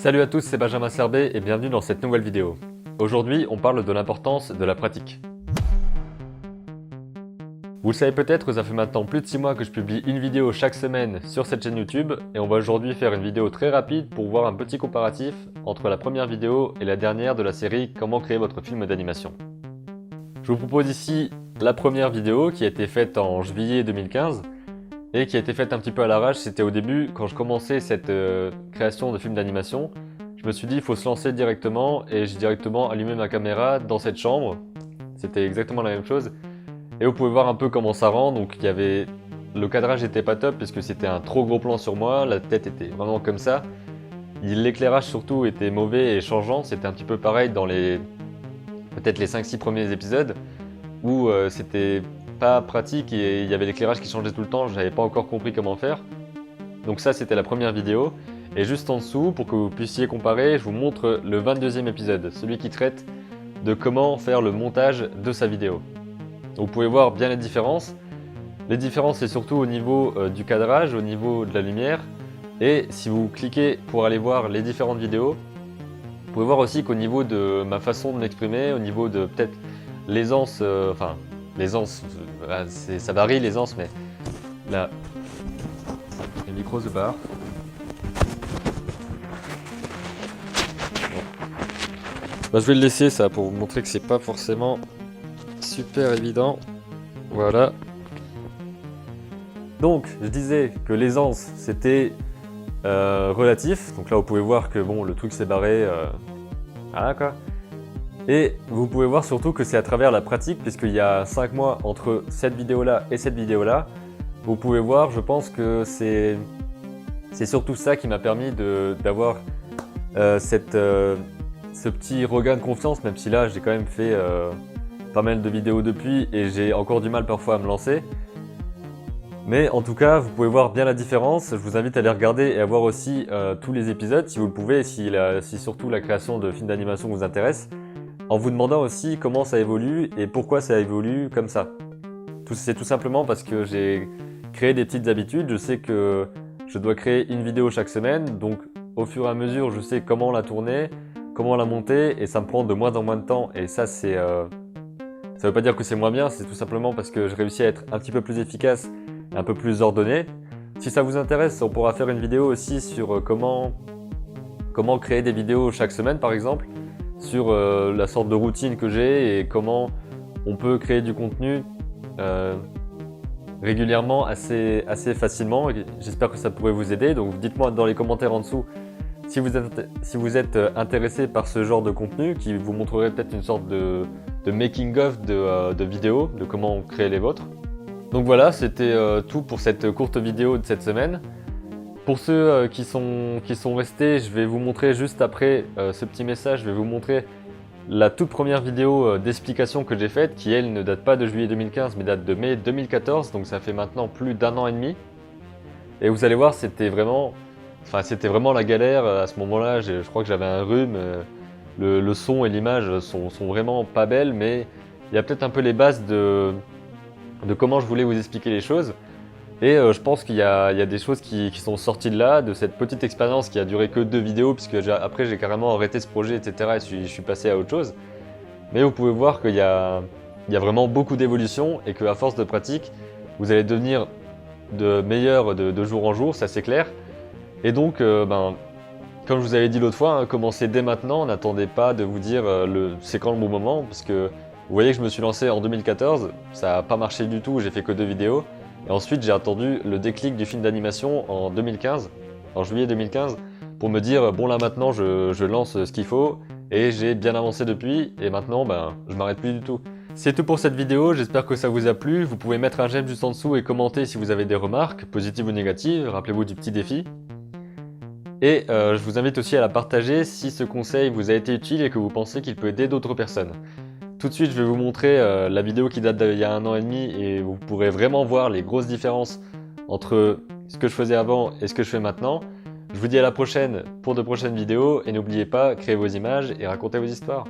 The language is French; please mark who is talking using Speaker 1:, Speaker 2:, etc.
Speaker 1: Salut à tous, c'est Benjamin Serbet et bienvenue dans cette nouvelle vidéo. Aujourd'hui, on parle de l'importance de la pratique. Vous le savez peut-être, ça fait maintenant plus de 6 mois que je publie une vidéo chaque semaine sur cette chaîne YouTube et on va aujourd'hui faire une vidéo très rapide pour voir un petit comparatif entre la première vidéo et la dernière de la série Comment créer votre film d'animation. Je vous propose ici la première vidéo qui a été faite en juillet 2015 et qui a été faite un petit peu à l'arrache. C'était au début, quand je commençais cette création de film d'animation. Je me suis dit il faut se lancer directement et j'ai directement allumé ma caméra dans cette chambre. C'était exactement la même chose. Et vous pouvez voir un peu comment ça rend. Donc le cadrage n'était pas top puisque c'était un trop gros plan sur moi, la tête était vraiment comme ça. L'éclairage surtout était mauvais et changeant. C'était un petit peu pareil dans peut-être les 5-6 premiers épisodes où c'était pas pratique et il y avait l'éclairage qui changeait tout le temps, je n'avais pas encore compris comment faire. Donc ça c'était la première vidéo. Et juste en dessous, pour que vous puissiez comparer, je vous montre le 22e épisode, celui qui traite de comment faire le montage de sa vidéo. Vous pouvez voir bien les différences. Les différences c'est surtout au niveau du cadrage, au niveau de la lumière. Et si vous cliquez pour aller voir les différentes vidéos, vous pouvez voir aussi qu'au niveau de ma façon de m'exprimer, au niveau de peut-être l'aisance, l'aisance, ça varie l'aisance, mais là, le micro se barre. Bah, je vais le laisser ça pour vous montrer que c'est pas forcément super évident. Voilà. Donc, je disais que l'aisance c'était relatif. Donc là, vous pouvez voir que bon, le truc s'est barré. Voilà quoi. Et vous pouvez voir surtout que c'est à travers la pratique, puisqu'il y a 5 mois entre cette vidéo-là et cette vidéo-là. Vous pouvez voir, je pense que c'est surtout ça qui m'a permis d'avoir ce petit regain de confiance, même si là j'ai quand même fait pas mal de vidéos depuis et j'ai encore du mal parfois à me lancer. Mais en tout cas, vous pouvez voir bien la différence. Je vous invite à les regarder et à voir aussi tous les épisodes si vous le pouvez, si surtout la création de films d'animation vous intéresse, en vous demandant aussi comment ça évolue et pourquoi ça évolue comme ça. C'est tout simplement parce que j'ai créé des petites habitudes. Je sais que je dois créer une vidéo chaque semaine, donc au fur et à mesure, je sais comment la tourner, comment la monter, et ça me prend de moins en moins de temps. Et ça, ça veut pas dire que c'est moins bien, c'est tout simplement parce que je réussis à être un petit peu plus efficace, un peu plus ordonné. Si ça vous intéresse, on pourra faire une vidéo aussi sur comment créer des vidéos chaque semaine, par exemple, sur la sorte de routine que j'ai et comment on peut créer du contenu régulièrement assez facilement. J'espère que ça pourrait vous aider. Donc dites-moi dans les commentaires en dessous si vous êtes intéressé par ce genre de contenu qui vous montrerait peut-être une sorte de making of de vidéos, de comment créer les vôtres. Donc voilà, c'était tout pour cette courte vidéo de cette semaine. Pour ceux qui sont restés, je vais vous montrer juste après ce petit message, je vais vous montrer la toute première vidéo d'explication que j'ai faite, qui elle ne date pas de juillet 2015 mais date de mai 2014, donc ça fait maintenant plus d'1 an et demi. Et vous allez voir, c'était vraiment la galère à ce moment-là. Je crois que j'avais un rhume, le son et l'image sont vraiment pas belles, mais il y a peut-être un peu les bases de comment je voulais vous expliquer les choses. Et je pense qu'il y a des choses qui sont sorties de là, de cette petite expérience qui a duré que 2 vidéos, puisque après j'ai carrément arrêté ce projet, etc. et je suis passé à autre chose. Mais vous pouvez voir qu'il y a vraiment beaucoup d'évolution et qu'à force de pratique, vous allez devenir meilleur de jour en jour, ça c'est clair. Et donc, comme je vous avais dit l'autre fois, hein, commencez dès maintenant, n'attendez pas de vous dire c'est quand le bon moment, parce que vous voyez que je me suis lancé en 2014, ça n'a pas marché du tout, j'ai fait que 2 vidéos. Et ensuite, j'ai attendu le déclic du film d'animation en 2015, en juillet 2015, pour me dire bon là maintenant je lance ce qu'il faut et j'ai bien avancé depuis et maintenant je m'arrête plus du tout. C'est tout pour cette vidéo, j'espère que ça vous a plu. Vous pouvez mettre un j'aime juste en dessous et commenter si vous avez des remarques, positives ou négatives, rappelez-vous du petit défi. Et je vous invite aussi à la partager si ce conseil vous a été utile et que vous pensez qu'il peut aider d'autres personnes. Tout de suite, je vais vous montrer la vidéo qui date d'il y a 1 an et demi et vous pourrez vraiment voir les grosses différences entre ce que je faisais avant et ce que je fais maintenant. Je vous dis à la prochaine pour de prochaines vidéos et n'oubliez pas, créez vos images et racontez vos histoires.